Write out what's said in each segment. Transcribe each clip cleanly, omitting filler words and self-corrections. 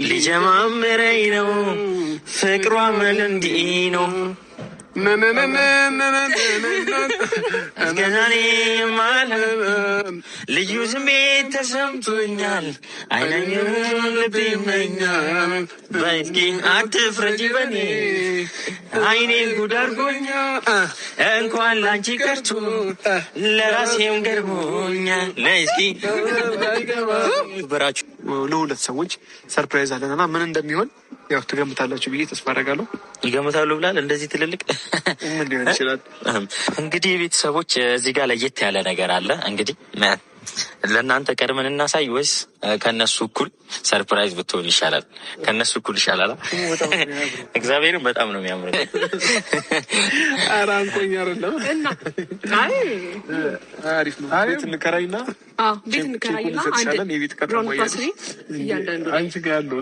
ሊጀማምረኝ ነው ፍቅሯ ምን እንዲህ ነው እስከዛሬ ማለት ልዩ ስሜት ተሰምቶኛል። አይናኝም ልብ ይመኛል። በእስኪ አትፍረጂ በኔ አይኔን ጉድ አድርጎኛል። እንኳን ላንቺ ቀርቶ ለራሴም ገርሞኛል። ለእስኪ በራችሁ ለሁለት ሰዎች ሰርፕራይዝ አለንና ምን እንደሚሆን ያው ትገምታላችሁ ብዬ ተስፋ አደርጋለሁ። ይገምታሉ ብላል። እንደዚህ ትልልቅ ምን ሊሆን ይችላል? እንግዲህ ቤተሰቦች እዚህ ጋር ለየት ያለ ነገር አለ። እንግዲህ ለእናንተ ቀድመን እናሳይ ወይስ ከነሱ እኩል ሰርፕራይዝ ብትሆን ይሻላል? ከነሱ እኩል ይሻላል። እግዚአብሔርን በጣም ነው የሚያምረው። ኧረ አንቆኝ አይደለም እና አይ አሪፍ ነው። ቤት እንከራይና ቤት እንከራይና አንድ የቤት ከተማው እያንዳንዱ አንቺ ጋር ያለው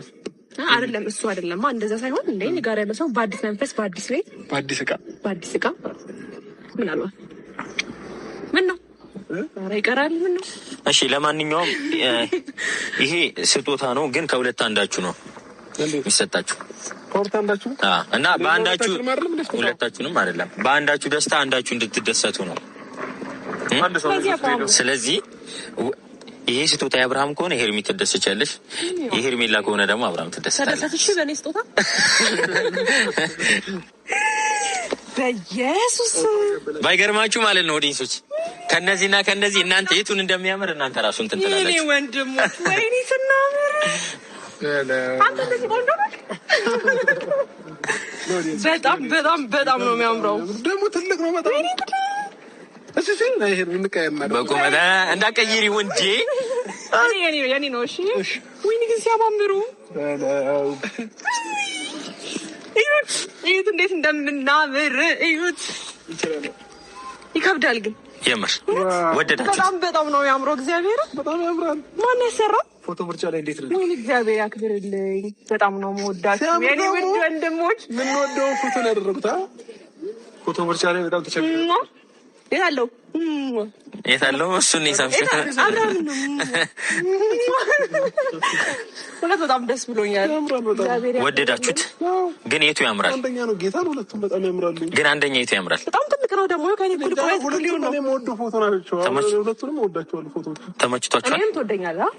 አይደለም እሱ አይደለም። እንደዛ ሳይሆን እንደ እኔ ጋር ያለው ሰው በአዲስ መንፈስ በአዲስ ቤት በአዲስ እቃ ምናልባት ምን ነው ኧረ ይቀራል። ምን ነው እሺ። ለማንኛውም ይሄ ስጦታ ነው፣ ግን ከሁለት አንዳችሁ ነው የሚሰጣችሁ። ከሁለት አንዳችሁ እና በአንዳችሁ ሁለታችሁንም አይደለም፣ በአንዳችሁ ደስታ አንዳችሁ እንድትደሰቱ ነው። ስለዚህ ይሄ ስጦታ የአብርሃም ከሆነ ሄርሚ ትደሰቻለሽ፣ የሄርሜላ ከሆነ ደግሞ አብርሃም ትደሰታለሽ። እሺ በኔ ስጦታ በኢየሱስ ባይገርማችሁ ማለት ነው ኦዲየንሶች፣ ከነዚህና ከነዚህ እናንተ የቱን እንደሚያምር እናንተ ራሱን ትንተላላችሁ። እኔ ወንድሞች ወይኔ ስናምር አንተ እንደዚህ ቆንጆ ነሽ። በጣም በጣም በጣም ነው የሚያምረው። ደግሞ ትልቅ ነው በጣም እሺ ሲል ነው ይሄ እንቀየማለን። በቁመታ እንዳቀይሪ ወንዴ የኔ ነው። እሺ ወይኔ ግን ሲያማምሩ እዩት እንዴት እንደምናምር እዩት። ይከብዳል ግን የምር ወደዳችሁት? በጣም በጣም ነው የሚያምረው። እግዚአብሔር በጣም ያምራል። ማን ያሰራው? ፎቶ ምርጫ ላይ እንዴት ነው? እግዚአብሔር ያክብርልኝ። በጣም ነው የምወዳችሁ የኔ ውድ ወንድሞች። ምን ወደው ፎቶ ነው ያደረጉት? ፎቶ ምርጫ ላይ በጣም ተቸግረው የታለው እሱን የሳምሽው አብራም ነው። ሁለት በጣም ደስ ብሎኛል። ወደዳችሁት? ግን የቱ ያምራል? አንደኛ ነው ጌታ ነው። ሁለቱም በጣም ያምራሉ። ግን አንደኛ የቱ ያምራል? በጣም ትልቅ ነው ደግሞ ከኔ ኩልኩራይት ሁሉ ነው። እኔ የምወደው ፎቶ ናቸው። ሁለቱንም ወዳቸዋለሁ። ፎቶዎቹ ተመችቷቸዋል? እኔም ትወደኛለህ?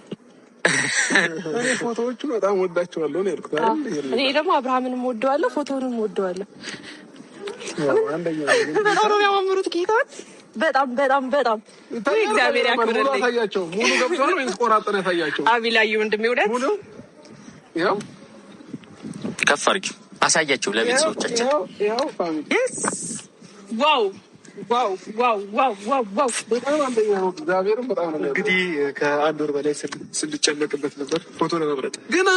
እኔ ፎቶዎቹ በጣም ወዳቸዋለሁ ነው ያልኩት አይደል? እኔ ደግሞ አብርሃምንም ወደዋለሁ፣ ፎቶውንም ወደዋለሁ። በጣም ነው የሚያማምሩት ጌታን። በጣም በጣም በጣም እግዚአብሔር ያክብርልኝ። ሙሉ አሳያቸው። ሙሉ ገብቷል ወይስ ቆራጥነ ያሳያቸው? አቢላይ ወንድሜ ወደ ሙሉ ያው ከፍ አድርጊው አሳያቸው ለቤተሰቦቻችን። ያው ፋሚሊ ዋው ዋው ዋው ዋው ዋው ዋው በጣም አንደኛ ነው። እግዚአብሔርን በጣም ነው። እንግዲህ ከአንድ ወር በላይ ስንጨነቅበት ነበር ፎቶ ለመምረጥ፣ ግን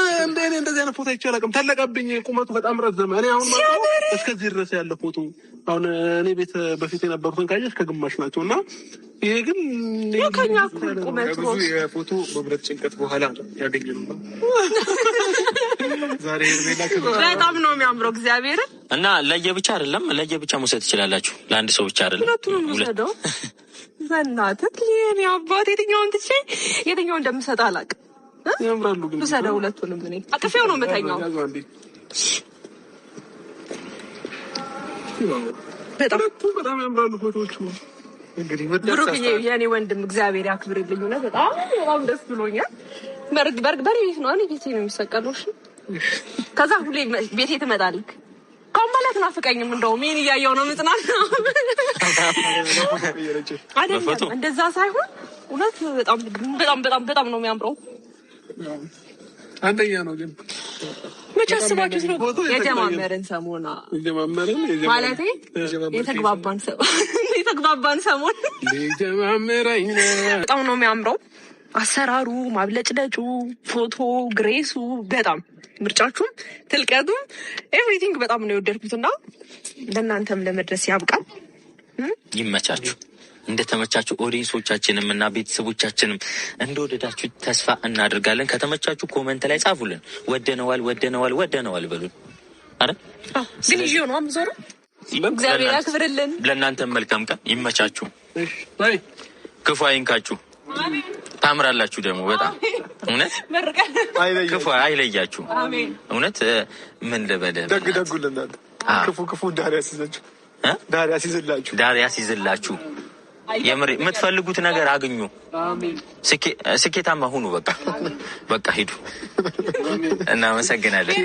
እንደዚህ አይነት ፎቶ አይቼ አላውቅም። ተለቀብኝ፣ ቁመቱ በጣም ረዘመ። እኔ አሁን ማለት እስከዚህ ድረስ ያለ ፎቶ አሁን እኔ ቤት በፊት የነበሩትን ካየሽ ከግማሽ ናቸው እና ይሄ ግን ከኛ ቁመቱ የፎቶ መምረጥ ጭንቀት በኋላ ያገኘነው ዛሬ በጣም ነው የሚያምረው። እግዚአብሔር እና ለየብቻ አይደለም፣ ለየብቻ መውሰድ ትችላላችሁ። ለአንድ ሰው ብቻ አይደለም። ሁለቱንም ወሰደው በእናትህ የኔ አባት። የትኛው እንደምሰጥ አላውቅም። ያምራሉ ግን ወሰደው ሁለቱንም። እኔ አቅፌው ነው የምተኛው። በጣም ያምራሉ ፎቶዎቹ። እንግዲህ ብሩክ የኔ ወንድም እግዚአብሔር ያክብርልኝ። ነው በጣም በጣም ደስ ብሎኛል። በቤት ነው ቤቴ ነው የሚሰቀለው። እሺ ከዛ ሁሌ ቤቴ ትመጣለህ። ከማለት ናፍቀኝም። እንደውም ይሄን እያየሁ ነው ምጽናት ነው አይደለም። እንደዛ ሳይሆን እውነት በጣም በጣም በጣም በጣም ነው የሚያምረው። አንደኛ ነው ግን መቼ አስባችሁት ነው? የጀማመርን ሰሞና ማለቴ የተግባባን ሰሞን በጣም ነው የሚያምረው። አሰራሩ፣ ማብለጭለጩ፣ ፎቶ ግሬሱ፣ በጣም ምርጫችሁም ትልቀቱም ኤቭሪቲንግ በጣም ነው የወደድኩትና ለእናንተም ለመድረስ ያብቃል። ይመቻችሁ። እንደተመቻችሁ ኦዲየንሶቻችንም እና ቤተሰቦቻችንም እንደወደዳችሁ ተስፋ እናደርጋለን። ከተመቻችሁ ኮመንት ላይ ጻፉልን። ወደነዋል በሉን። አረ ግን ይሄ ነው አምዞሩ። እግዚአብሔር ያክብርልን። ለእናንተም መልካም ቀን። ይመቻችሁ። ክፉ አይንካችሁ። ታምራላችሁ ደግሞ በጣም እውነት ክፉ አይለያችሁ። እውነት ምን ልበልህ ደግ ደጉልናል ክፉ ዳር ያስይዝላችሁ የምር የምትፈልጉት ነገር አግኙ። ስኬታማ ሁኑ። በቃ ሂዱ። እናመሰግናለን።